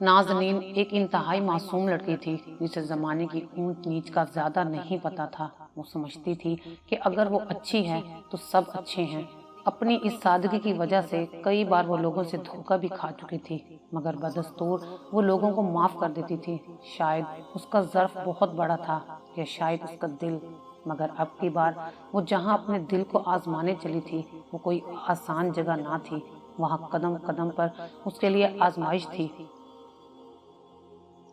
نازنین ایک انتہائی معصوم لڑکی تھی جسے زمانے کی اونچ نیچ کا زیادہ نہیں پتا تھا۔ وہ سمجھتی تھی کہ اگر وہ اچھی ہے تو سب اچھے ہیں۔ اپنی اس سادگی کی وجہ سے کئی بار وہ لوگوں سے دھوکہ بھی کھا چکی تھی، مگر بدستور وہ لوگوں کو معاف کر دیتی تھی۔ شاید اس کا ظرف بہت بڑا تھا یا شاید اس کا دل، مگر اب کی بار وہ جہاں اپنے دل کو آزمانے چلی تھی وہ کوئی آسان جگہ نہ تھی۔ وہاں قدم قدم پر اس کے لیے آزمائش تھی۔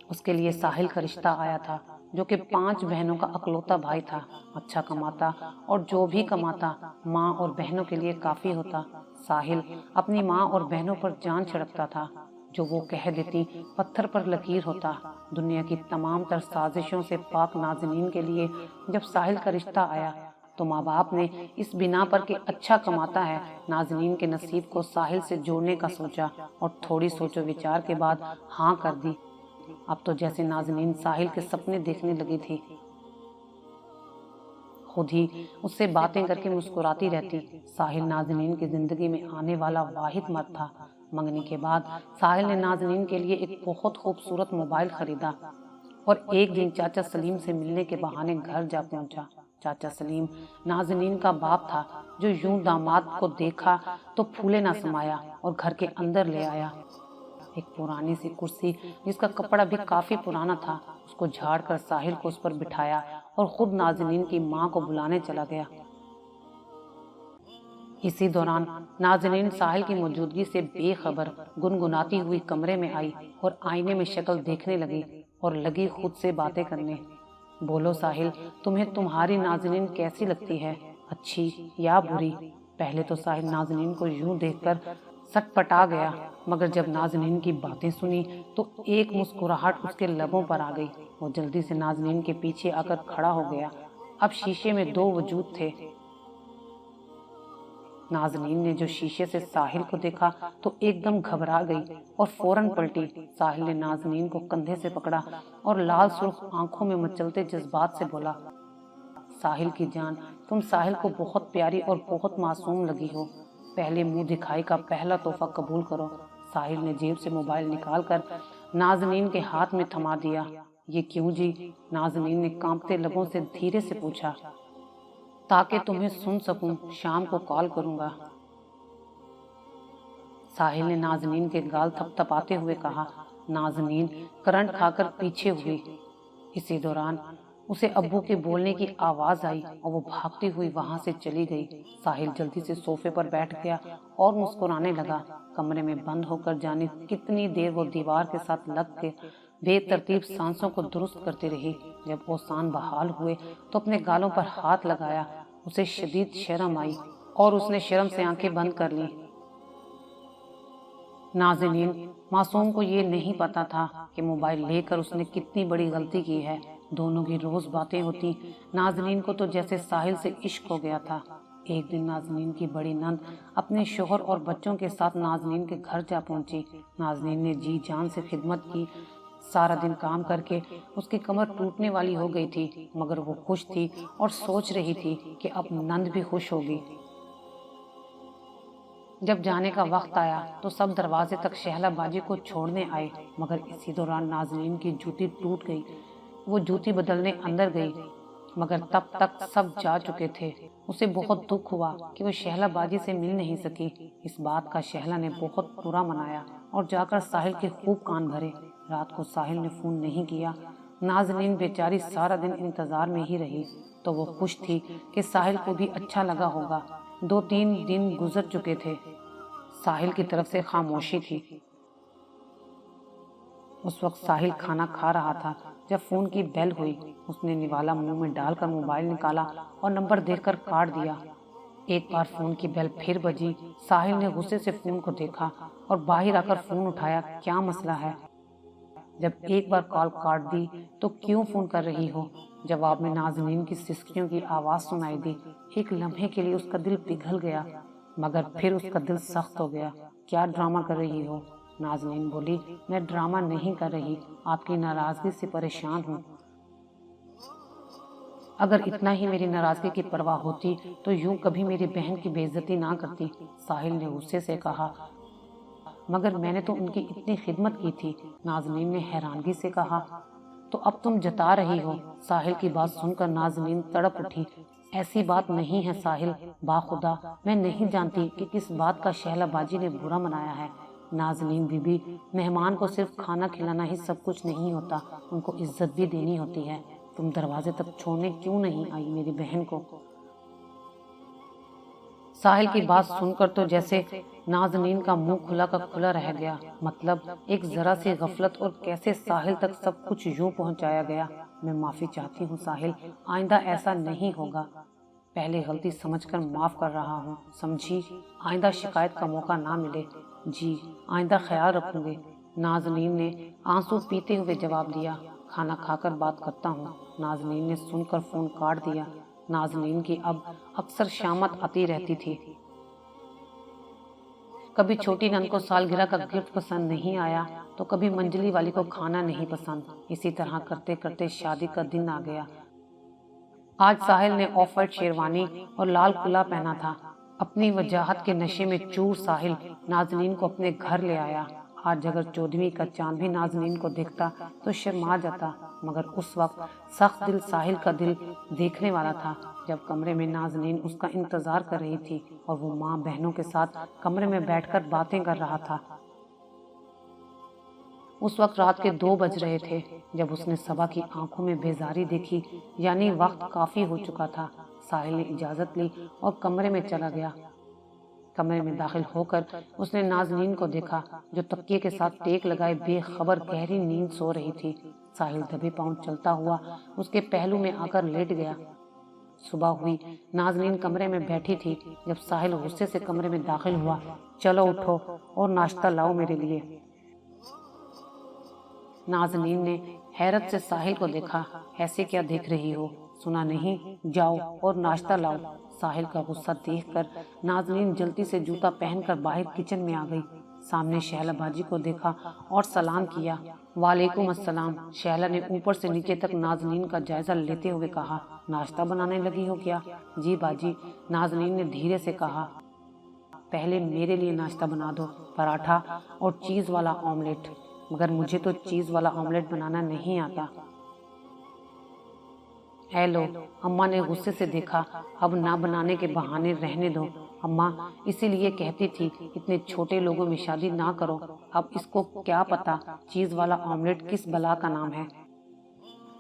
اس کے لیے ساحل کا رشتہ آیا تھا، جو کہ 5 بہنوں کا اکلوتا بھائی تھا۔ اچھا کماتا اور جو بھی کماتا ماں اور بہنوں کے لیے کافی ہوتا۔ ساحل اپنی ماں اور بہنوں پر جان چھڑکتا تھا، جو وہ کہہ دیتی پتھر پر لکیر ہوتا۔ دنیا کی تمام تر سازشوں سے پاک نازنین کے لیے جب ساحل کا رشتہ آیا تو ماں باپ نے اس بنا پر کہ اچھا کماتا ہے نازنین کے نصیب کو ساحل سے جوڑنے کا سوچا، اور تھوڑی سوچ و وچار کے بعد ہاں کر دی۔ اب تو جیسے نازنین ساحل کے سپنے دیکھنے لگی تھی، خود ہی اس سے باتیں کر کے مسکراتی رہتی۔ ساحل نازنین کی زندگی میں آنے والا واحد مرد تھا۔ منگنی کے بعد ساحل نے نازنین کے لیے ایک بہت خوبصورت موبائل خریدا اور ایک دن چاچا سلیم سے ملنے کے بہانے گھر جا پہنچا۔ چاچا سلیم نازنین کا باپ تھا، جو یوں داماد کو دیکھا تو پھولے نہ سمایا اور گھر کے اندر لے آیا۔ ایک پرانی سی کرسی جس کا کپڑا بھی کافی پرانا تھا، اس کو جھاڑ کر ساحل کو اس پر بٹھایا اور خود نازنین کی ماں کو بلانے چلا گیا۔ اسی دوران نازنین ساحل کی موجودگی سے بے خبر گنگناتی ہوئی کمرے میں آئی اور آئینے میں شکل دیکھنے لگی اور لگی خود سے باتیں کرنے۔ بولو ساحل، تمہیں تمہاری نازنین کیسی لگتی ہے، اچھی یا بری؟ پہلے تو ساحل نازنین کو یوں دیکھ کر سٹ پٹا گیا، مگر جب نازنین کی باتیں سنی تو ایک مسکراہٹ اس کے لبوں پر آ گئی۔ وہ جلدی سے نازنین کے پیچھے آ کر کھڑا ہو گیا۔ اب شیشے میں 2 وجود تھے۔ نازنین نے جو شیشے سے ساحل کو دیکھا تو ایک دم گھبرا گئی اور فوراً پلٹی۔ ساحل نے نازنین کو کندھے سے پکڑا اور لال سرخ آنکھوں میں مچلتے جذبات سے بولا، ساحل کی جان، تم ساحل کو بہت پیاری اور بہت معصوم لگی ہو۔ پہلے منہ دکھائی کا پہلا تحفہ قبول کرو۔ ساحل نے جیب سے موبائل نکال کر نازنین کے ہاتھ میں تھما دیا۔ یہ کیوں جی؟ نازنین نے کانپتے لبوں سے دھیرے سے پوچھا۔ تاکہ تمہیں سن سکوں، شام کو کال کروں گا۔ ساحل نے نازنین کے گال تھپ تھپاتے ہوئے کہا۔ نازنین کرنٹ کھا کر پیچھے ہوئی۔ اسی دوران اسے ابو کے بولنے کی آواز آئی اور وہ بھاگتی ہوئی وہاں سے چلی گئی۔ ساحل جلدی سے صوفے پر بیٹھ گیا اور مسکرانے لگا۔ کمرے میں بند ہو کر جانے کتنی دیر وہ دیوار کے ساتھ لگ کے بے ترتیب سانسوں کو درست کرتی رہی۔ جب اوسان بحال ہوئے تو اپنے گالوں پر ہاتھ لگایا۔ اسے شدید شرم آئی اور اس نے شرم سے آنکھیں بند کر لیں۔ نازنین معصوم کو یہ نہیں پتا تھا کہ موبائل لے کر اس نے کتنی بڑی غلطی کی ہے۔ دونوں کی روز باتیں ہوتی۔ نازنین کو تو جیسے ساحل سے عشق ہو گیا تھا۔ ایک دن نازنین کی بڑی نند اپنے شوہر اور بچوں کے ساتھ نازنین کے گھر جا پہنچی۔ نازنین نے جی جان سے خدمت کی۔ سارا دن کام کر کے اس کی کمر ٹوٹنے والی ہو گئی تھی، مگر وہ خوش تھی اور سوچ رہی تھی کہ اب نند بھی خوش ہوگی۔ جب جانے کا وقت آیا تو سب دروازے تک شہلا باجی کو چھوڑنے آئے، مگر اسی دوران نازنین کی جوتی ٹوٹ گئی۔ وہ جوتی بدلنے اندر گئی، مگر تب تک سب جا چکے تھے۔ اسے بہت دکھ ہوا کہ وہ شہلا باجی سے مل نہیں سکی۔ اس بات کا شہلا نے بہت برا منایا اور جا کر ساحل کے خوب کان بھرے۔ رات کو ساحل نے فون نہیں کیا۔ نازنین بیچاری سارا دن انتظار میں ہی رہی۔ تو وہ خوش تھی کہ ساحل کو بھی اچھا لگا ہوگا۔ 2-3 دن گزر چکے تھے۔ ساحل کی طرف سے خاموشی تھی۔ اس وقت ساحل کھانا کھا رہا تھا جب فون کی بیل ہوئی۔ اس نے نوالا منہ میں ڈال کر موبائل نکالا اور نمبر دیکھ کر کاٹ دیا۔ ایک بار فون کی بیل پھر بجی۔ ساحل نے غصے سے فون کو دیکھا اور باہر آ کر فون اٹھایا۔ کیا مسئلہ ہے؟ جب ایک بار کال کاٹ دی تو کیوں فون کر رہی ہو؟ جواب میں نازنین کی سسکیوں کی آواز سنائی دی۔ ایک لمحے کے لیے اس کا دل پگھل گیا، مگر پھر اس کا دل سخت ہو گیا۔ کیا ڈرامہ کر رہی ہو؟ نازنین بولی۔ میں ڈرامہ نہیں کر رہی، آپ کی ناراضگی سے پریشان ہوں۔ اگر اتنا ہی میری ناراضگی کی پرواہ ہوتی تو یوں کبھی میری بہن کی بے عزتی نہ کرتی، ساحل نے غصے سے کہا۔ مگر میں نے تو ان کی اتنی خدمت کی تھی، نازنین نے حیرانگی سے کہا۔ تو اب تم جتا رہی ہو؟ ساحل کی بات سن کر نازنین تڑپ اٹھی۔ ایسی بات نہیں ہے ساحل، باخدا میں نہیں جانتی کہ کس بات کا شہلا باجی نے برا منایا ہے۔ نازنین بی بی، مہمان کو صرف کھانا کھلانا ہی سب کچھ نہیں ہوتا، ان کو عزت بھی دینی ہوتی ہے۔ تم دروازے تک چھوڑنے کیوں نہیں آئی میری بہن کو؟ ساحل کی بات سن کر تو جیسے نازنین کا منہ کھلا کا کھلا رہ گیا۔ مطلب ایک ذرا سی غفلت اور کیسے ساحل تک سب کچھ یوں پہنچایا گیا۔ میں معافی چاہتی ہوں ساحل، آئندہ ایسا نہیں ہوگا۔ پہلے غلطی سمجھ کر معاف کر رہا ہوں، سمجھی؟ آئندہ شکایت کا موقع نہ ملے۔ جی آئندہ خیال رکھوں گے، نازنین نے آنسو پیتے ہوئے جواب دیا۔ کھانا کھا کر بات کرتا ہوں۔ نازنین نے سن کر فون کاٹ دیا۔ نازنین کی اب اکثر شامت آتی رہتی تھی۔ کبھی چھوٹی نند کو سالگرہ کا گفٹ پسند نہیں آیا تو کبھی منجلی والی کو کھانا نہیں پسند۔ اسی طرح کرتے کرتے شادی کا دن آ گیا۔ آج ساحل نے آف وائٹ شیروانی اور لال قلعہ پہنا تھا۔ اپنی وجاہت کے نشے میں چور ساحل نازنین کو اپنے گھر لے آیا۔ آج اگر 14ویں کا چاند بھی نازنین کو دیکھتا تو شرما جاتا، مگر اس وقت سخت دل ساحل کا دل دیکھنے والا تھا۔ جب کمرے میں نازنین اس کا انتظار کر رہی تھی اور وہ ماں بہنوں کے ساتھ کمرے میں بیٹھ کر باتیں کر رہا تھا۔ اس وقت رات کے 2 بج رہے تھے جب اس نے صبا کی آنکھوں میں بیزاری دیکھی، یعنی وقت کافی ہو چکا تھا۔ ساحل نے اجازت لی اور کمرے میں چلا گیا۔ کمرے میں داخل ہو کر اس نے نازنین کو دیکھا جو تکیے کے ساتھ ٹیک لگائے بے خبر گہری نیند سو رہی تھی۔ ساحل دبے پاؤں چلتا ہوا اس کے پہلو میں آ کر لیٹ گیا۔ صبح ہوئی، نازنین کمرے میں بیٹھی تھی جب ساحل غصے سے کمرے میں داخل ہوا۔ چلو اٹھو اور ناشتہ لاؤ میرے لیے۔ نازنین نے حیرت سے ساحل کو دیکھا۔ ایسے کیا دیکھ رہی ہو؟ سنا نہیں؟ جاؤ اور ناشتہ لاؤ۔ ساحل کا غصہ دیکھ کر نازنین جلدی سے جوتا پہن کر باہر کچن میں آ گئی۔ سامنے شہلا باجی کو دیکھا اور سلام کیا۔ وعلیکم السلام۔ شہلا نے اوپر سے نیچے تک نازنین کا جائزہ لیتے ہوئے کہا، ناشتہ بنانے لگی ہو کیا؟ جی باجی، نازنین نے دھیرے سے کہا۔ پہلے میرے لیے ناشتہ بنا دو، پراٹھا اور چیز والا آملیٹ، مگر مجھے تو چیز والا آملیٹ بنانا نہیں آتا۔ اے لو، اماں نے غصے سے دیکھا۔ اب نہ بنانے کے بہانے رہنے دو اماں، اسی لیے کہتی تھی اتنے چھوٹے لوگوں میں شادی نہ کرو۔ اب اس کو کیا پتا چیز والا آملیٹ کس بلا کا نام ہے۔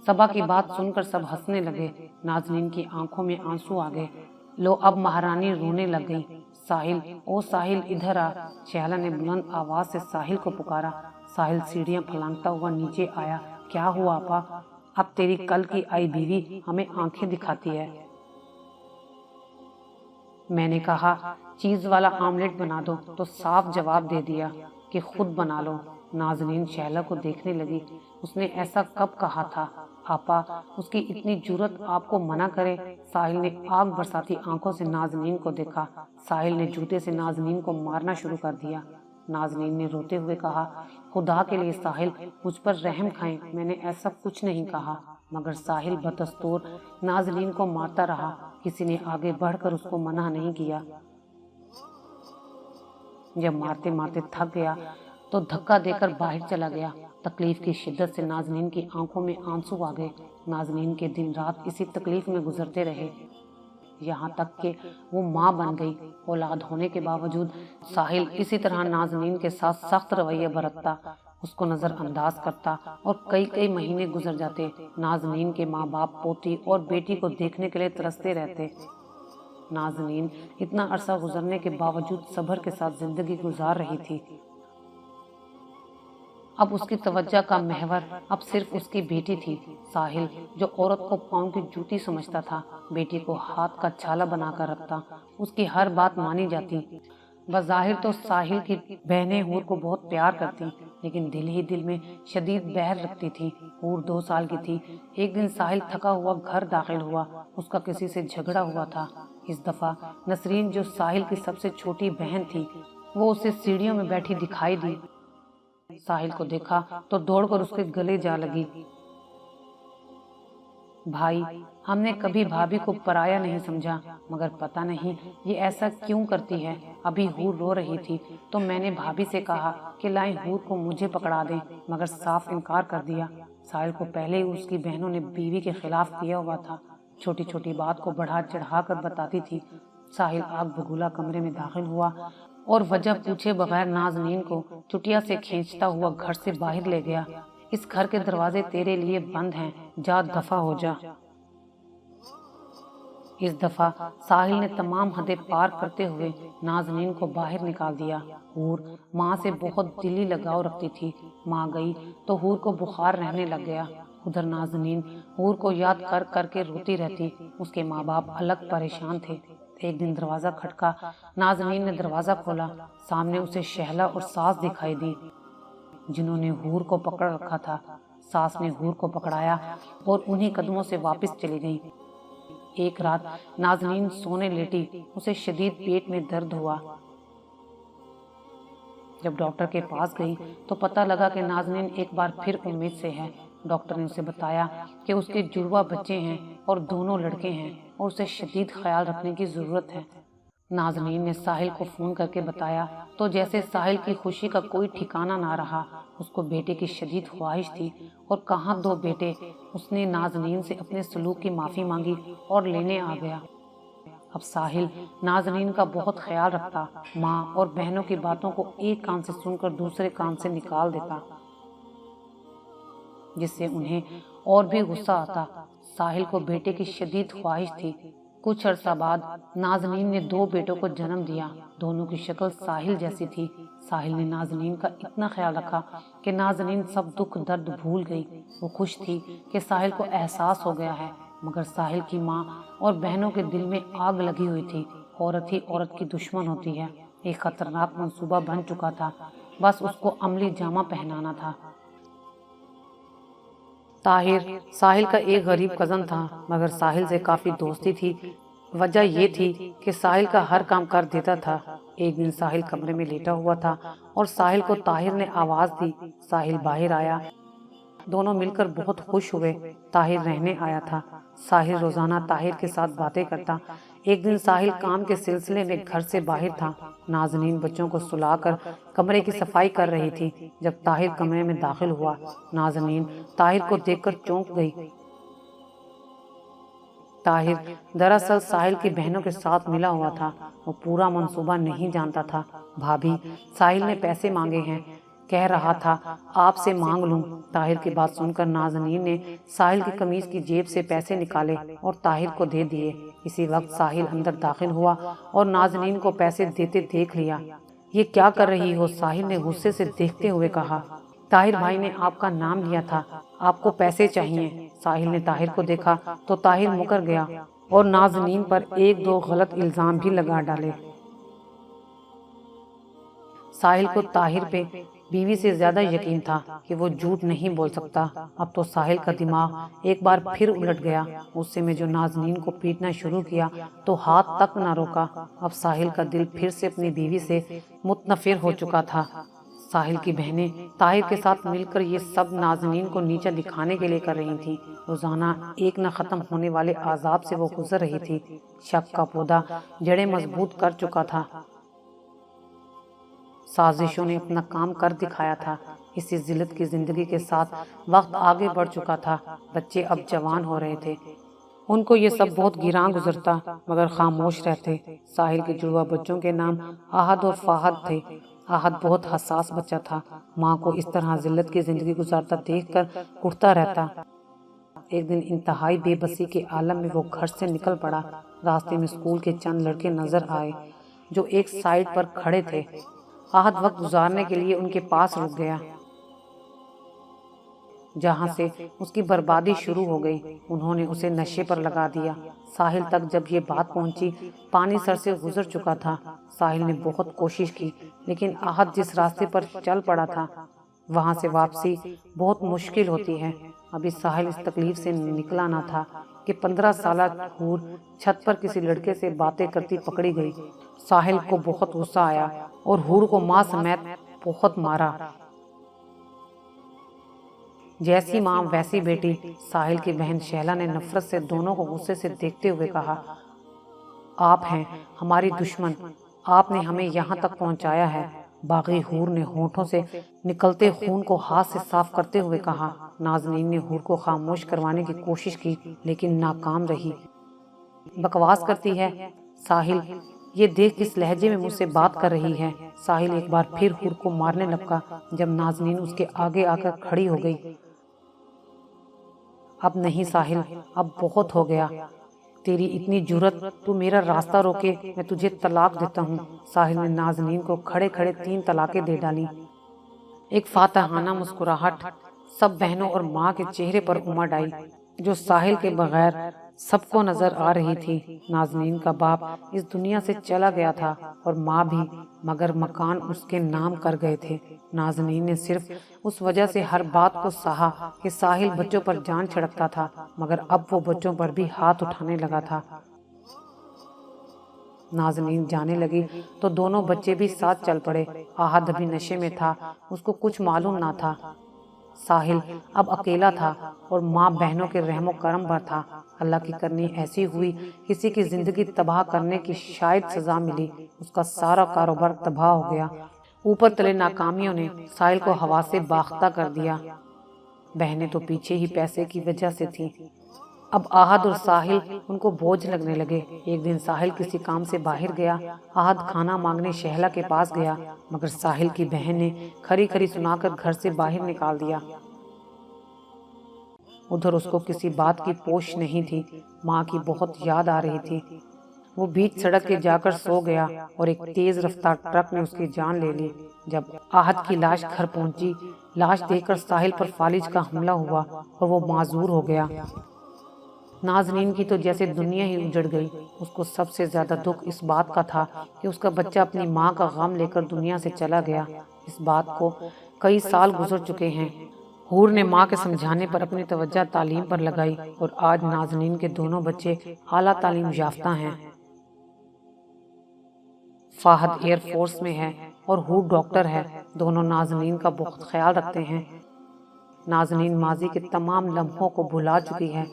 صبا کی بات سن کر سب ہنسنے لگے۔ نازنین کی آنکھوں میں آنسو آ گئے۔ لو اب مہارانی رونے لگ گئی۔ ساحل، او ساحل ادھر آ۔ شہلا نے بلند آواز سے ساحل کو پکارا۔ ساحل سیڑھیاں پھلانگتا ہوا نیچے آیا۔ کیا ہوا آپا؟ اب تیری کل کی آئی بیوی ہمیں آنکھیں دکھاتی ہے۔ میں نے کہا چیز والا آملیٹ بنا دو تو صاف جواب دے دیا کہ خود بنا لو۔ نازنین شہلا کو دیکھنے لگی۔ اس نے ایسا کب کہا تھا؟ آپا، اس کی اتنی جرأت آپ کو منع کرے؟ ساحل نے آگ برساتی آنکھوں سے نازنین کو دیکھا۔ ساحل نے جوتے سے نازنین کو مارنا شروع کر دیا۔ نازنین نے روتے ہوئے کہا، خدا کے لیے ساحل مجھ پر رحم کھائیں، میں نے ایسا کچھ نہیں کہا۔ مگر ساحل بدستور نازنین کو مارتا رہا۔ کسی نے آگے بڑھ کر اس کو منع نہیں کیا۔ جب مارتے مارتے تھک گیا تو دھکا دے کر باہر چلا گیا۔ تکلیف کی شدت سے نازنین کی آنکھوں میں آنسو آ گئے۔ نازنین کے دن رات اسی تکلیف میں گزرتے رہے، یہاں تک کہ وہ ماں بن گئی۔ اولاد ہونے کے باوجود ساحل اسی طرح نازنین کے ساتھ سخت رویہ برتتا، اس کو نظر انداز کرتا اور کئی مہینے گزر جاتے۔ نازنین کے ماں باپ پوتی اور بیٹی کو دیکھنے کے لیے ترستے رہتے۔ نازنین اتنا عرصہ گزرنے کے باوجود صبر کے ساتھ زندگی گزار رہی تھی۔ اب اس کی توجہ کا محور اب صرف اس کی بیٹی تھی۔ ساحل جو عورت کو پاؤں کی جوتی سمجھتا تھا، بیٹی کو ہاتھ کا چھالا بنا کر رکھتا، اس کی ہر بات مانی جاتی۔ بظاہر تو ساحل کی بہنیں حور کو بہت پیار کرتی، لیکن دل ہی دل میں شدید بہر رکھتی تھی۔ حور 2 سال کی تھی۔ ایک دن ساحل تھکا ہوا گھر داخل ہوا۔ اس کا کسی سے جھگڑا ہوا تھا۔ اس دفعہ نسرین جو ساحل کی سب سے چھوٹی بہن تھی، وہ اسے سیڑھیوں میں بیٹھی دکھائی دی۔ ساحل کو دیکھا تو دوڑ کر اس کے گلے جا لگی۔ بھائی، ہم نے کبھی بھابھی کو پرایا نہیں سمجھا، مگر پتہ نہیں یہ ایسا کیوں کرتی ہے۔ ابھی حور رو رہی تھی تو میں نے بھابھی سے کہا کہ لائیں حور کو مجھے پکڑا دیں، مگر صاف انکار کر دیا۔ ساحل کو پہلے ہی اس کی بہنوں نے بیوی کے خلاف کیا ہوا تھا، چھوٹی چھوٹی بات کو بڑھا چڑھا کر بتاتی تھی۔ ساحل آگ بگولا کمرے میں داخل ہوا اور وجہ پوچھے بغیر نازنین کو چٹیا سے کھینچتا ہوا گھر سے باہر لے گیا۔ اس گھر کے دروازے تیرے لیے بند ہیں، جا دفع ہو جا۔ اس دفعہ ساحل نے تمام حدیں پار کرتے ہوئے نازنین کو باہر نکال دیا۔ حور ماں سے بہت دلی لگاؤ رکھتی تھی، ماں گئی تو حور کو بخار رہنے لگ گیا۔ ادھر نازنین حور کو یاد کر کر کے روتی رہتی۔ اس کے ماں باپ الگ پریشان تھے۔ ایک دن دروازہ کھٹکا، نازنین نے دروازہ کھولا۔ سامنے اسے شہلا اور ساس دکھائی دی، جنہوں نے حور کو پکڑ رکھا تھا۔ ساس نے حور کو پکڑایا اور انہی قدموں سے واپس چلی گئی۔ ایک رات نازنین سونے لیٹی، اسے شدید پیٹ میں درد ہوا۔ جب ڈاکٹر کے پاس گئی تو پتہ لگا کہ نازنین ایک بار پھر امید سے ہے۔ ڈاکٹر نے اسے بتایا کہ اس کے جڑواں بچے ہیں اور دونوں لڑکے ہیں اور اسے شدید خیال رکھنے کی ضرورت ہے۔ نازنین نے ساحل کو فون کر کے بتایا تو جیسے ساحل کی خوشی کا کوئی ٹھکانہ نہ رہا۔ اس کو بیٹے کی شدید خواہش تھی، اور کہاں دو بیٹے۔ اس نے نازنین سے اپنے سلوک کی معافی مانگی اور لینے آ گیا۔ اب ساحل نازنین کا بہت خیال رکھتا، ماں اور بہنوں کی باتوں کو ایک کان سے سن کر دوسرے کان سے نکال دیتا، جس سے انہیں اور بھی غصہ آتا۔ ساحل کو بیٹے کی شدید خواہش تھی۔ کچھ عرصہ بعد نازنین نے دو بیٹوں کو جنم دیا۔ دونوں کی شکل ساحل جیسی تھی۔ ساحل نے نازنین کا اتنا خیال رکھا کہ نازنین سب دکھ درد بھول گئی۔ وہ خوش تھی کہ ساحل کو احساس ہو گیا ہے، مگر ساحل کی ماں اور بہنوں کے دل میں آگ لگی ہوئی تھی۔ عورت ہی عورت کی دشمن ہوتی ہے۔ ایک خطرناک منصوبہ بن چکا تھا، بس اس کو عملی جامہ پہنانا تھا۔ طاہر ساحل کا ایک غریب کزن تھا، مگر ساحل سے کافی دوستی تھی۔ وجہ یہ تھی کہ ساحل کا ہر کام کر دیتا تھا۔ ایک دن ساحل کمرے میں لیٹا ہوا تھا اور ساحل کو طاہر نے آواز دی۔ ساحل باہر آیا، دونوں مل کر بہت خوش ہوئے۔ طاہر رہنے آیا تھا۔ ساحل روزانہ طاہر کے ساتھ باتیں کرتا۔ ایک دن ساحل کام کے سلسلے میں گھر سے باہر تھا۔ نازنین بچوں کو سلا کر کمرے کی صفائی کر رہی تھی جب طاہر کمرے میں داخل ہوا۔ نازنین طاہر کو دیکھ کر چونک گئی۔ طاہر دراصل ساحل کی بہنوں کے ساتھ ملا ہوا تھا۔ وہ پورا منصوبہ نہیں جانتا تھا۔ بھابھی، ساحل نے پیسے مانگے ہیں، کہہ رہا تھا آپ سے مانگ لوں۔ طاہر کی بات سن کر نازنین نے ساحل کی قمیض کی جیب سے پیسے نکالے اور طاہر کو دے دیے۔ اسی وقت ساحل اندر داخل ہوا اور نازنین کو پیسے دیتے دیکھ لیا۔ یہ کیا کر رہی ہو؟ ساحل نے غصے سے دیکھتے ہوئے کہا۔ طاہر بھائی نے آپ کا نام لیا تھا، آپ کو پیسے چاہیے۔ ساحل نے طاہر کو دیکھا تو طاہر مکر گیا اور نازنین پر ایک دو غلط الزام بھی لگا ڈالے۔ ساحل کو طاہر پہ بیوی سے زیادہ یقین تھا کہ وہ جھوٹ نہیں بول سکتا۔ اب تو ساحل کا دماغ ایک بار پھر الٹ گیا۔ غصے میں جو نازنین کو پیٹنا شروع کیا تو ہاتھ تک نہ روکا۔ اب ساحل کا دل پھر سے اپنی بیوی سے متنفر ہو چکا تھا۔ ساحل کی بہنیں طاہر کے ساتھ مل کر یہ سب نازنین کو نیچا دکھانے کے لیے کر رہی تھیں۔ روزانہ ایک نہ ختم ہونے والے عذاب سے وہ گزر رہی تھی۔ شک کا پودا جڑیں مضبوط کر چکا تھا۔ سازشوں نے اپنا کام کر دکھایا تھا۔ اسی ذلت کی زندگی کے ساتھ وقت آگے بڑھ چکا تھا۔ بچے اب جوان ہو رہے تھے۔ ان کو یہ سب بہت گراں گزرتا، مگر خاموش رہتے۔ ساحل کے جڑواں بچوں کے نام احد اور فہد تھے۔ احد بہت حساس بچہ تھا۔ ماں کو اس طرح ذلت کی زندگی گزارتا دیکھ کر اٹھتا رہتا۔ ایک دن انتہائی بے بسی کے عالم میں وہ گھر سے نکل پڑا۔ راستے میں اسکول کے چند لڑکے نظر آئے جو ایک سائیڈ پر کھڑے تھے۔ احد وقت گزارنے کے لیے ان کے پاس رک گیا، جہاں سے اس کی بربادی شروع ہو گئی۔ انہوں نے اسے نشے پر لگا دیا۔ ساحل تک جب یہ بات پہنچی، پانی سر سے گزر چکا تھا۔ ساحل نے بہت کوشش کی، لیکن احد جس راستے پر چل پڑا تھا وہاں سے واپسی بہت مشکل ہوتی ہے۔ ابھی ساحل اس تکلیف سے نکلا نہ تھا کہ 15 سالہ حور چھت پر کسی لڑکے سے باتیں کرتی پکڑی گئی۔ ساحل کو بہت غصہ آیا اور حور کو ماں سمیت بہت مارا۔ جیسی ماں ویسی بیٹی، ساحل کی بہن شہلا نے نفرت سے دونوں کو غصے سے دیکھتے ہوئے کہا، آپ ہیں ہماری دشمن، آپ نے ہمیں یہاں تک پہنچایا ہے۔ باغی حور نے ہونٹوں سے نکلتے خون کو ہاتھ سے صاف کرتے ہوئے کہا۔ نازنین نے حور کو خاموش کروانے کی کوشش کی لیکن ناکام رہی۔ بکواس کرتی ہے، ساحل یہ دیکھ کس لہجے میں مجھ سے بات کر رہی ہے۔ ساحل ایک بار پھر حور کو مارنے لگا جب نازنین اس کے آگے آ کر کھڑی ہو گئی۔ اب نہیں ساحل، اب بہت ہو گیا، تیری اتنی جرت، تو میرا راستہ روکے، میں تجھے طلاق دیتا ہوں۔ ساحل نے نازنین کو کھڑے کھڑے 3 طلاقیں دے ڈالی۔ ایک فاتحانہ مسکراہٹ سب بہنوں اور ماں کے چہرے پر امڑ آئی جو ساحل کے بغیر سب کو نظر آ رہی تھی۔ نازنین کا باپ اس دنیا سے چلا گیا تھا اور ماں بھی، مگر مکان اس کے نام کر گئے تھے۔ نازنین نے صرف اس وجہ سے ہر بات کو سہا کہ ساحل بچوں پر جان چھڑکتا تھا، مگر اب وہ بچوں پر بھی ہاتھ اٹھانے لگا تھا۔ نازنین جانے لگی تو دونوں بچے بھی ساتھ چل پڑے۔ آہد ابھی نشے میں تھا، اس کو کچھ معلوم نہ تھا۔ ساحل اب اکیلا تھا اور ماں بہنوں کے رحم و کرم پر تھا۔ اللہ کی کرنی ایسی ہوئی، کسی کی زندگی تباہ کرنے کی شاید سزا ملی، اس کا سارا کاروبار تباہ ہو گیا۔ اوپر تلے ناکامیوں نے ساحل کو ہوا سے باختہ کر دیا۔ بہنیں تو پیچھے ہی پیسے کی وجہ سے تھیں۔ اب آہد اور ساحل ان کو بوجھ لگنے لگے۔ ایک دن ساحل کسی کام سے باہر گیا، آہد کھانا مانگنے شہلا کے پاس گیا، مگر ساحل کی بہن نے کھری کھری سنا کر گھر سے باہر نکال دیا۔ ادھر اس کو کسی بات کی پوش نہیں تھی، ماں کی بہت یاد آ رہی تھی۔ وہ بیچ سڑک کے جا کر سو گیا اور ایک تیز رفتار ٹرک نے اس کی جان لے لی۔ جب آہد کی لاش گھر پہنچی، لاش دیکھ کر ساحل پر فالج کا حملہ ہوا اور وہ معذور ہو گیا۔ نازنین کی تو جیسے دنیا ہی اجڑ گئی۔ اس کو سب سے زیادہ دکھ اس بات کا تھا کہ اس کا بچہ اپنی ماں کا غم لے کر دنیا سے چلا گیا۔ اس بات کو کئی سال گزر چکے ہیں۔ حور نے ماں کے سمجھانے پر اپنی توجہ تعلیم پر لگائی اور آج نازنین کے دونوں بچے اعلیٰ تعلیم یافتہ ہیں۔ فہد ایئر فورس میں ہے اور حور ڈاکٹر ہے۔ دونوں نازنین کا بہت خیال رکھتے ہیں۔ نازنین ماضی کے تمام لمحوں کو بھلا چکی ہے،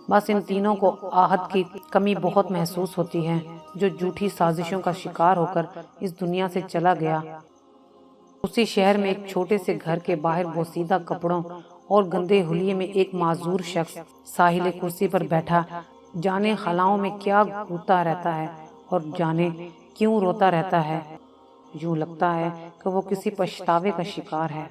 بس ان تینوں کو آہد کی کمی بہت محسوس ہوتی ہے، جو جھوٹی سازشوں کا شکار ہو کر اس دنیا سے چلا گیا۔ اسی شہر میں ایک چھوٹے سے گھر کے باہر بوسیدہ کپڑوں اور گندے حلیے میں ایک معذور شخص ساحل کرسی پر بیٹھا، جانے خلاؤں میں کیا گھومتا رہتا ہے اور جانے کیوں روتا رہتا ہے۔ یوں لگتا ہے کہ وہ کسی پچھتاوے کا شکار ہے۔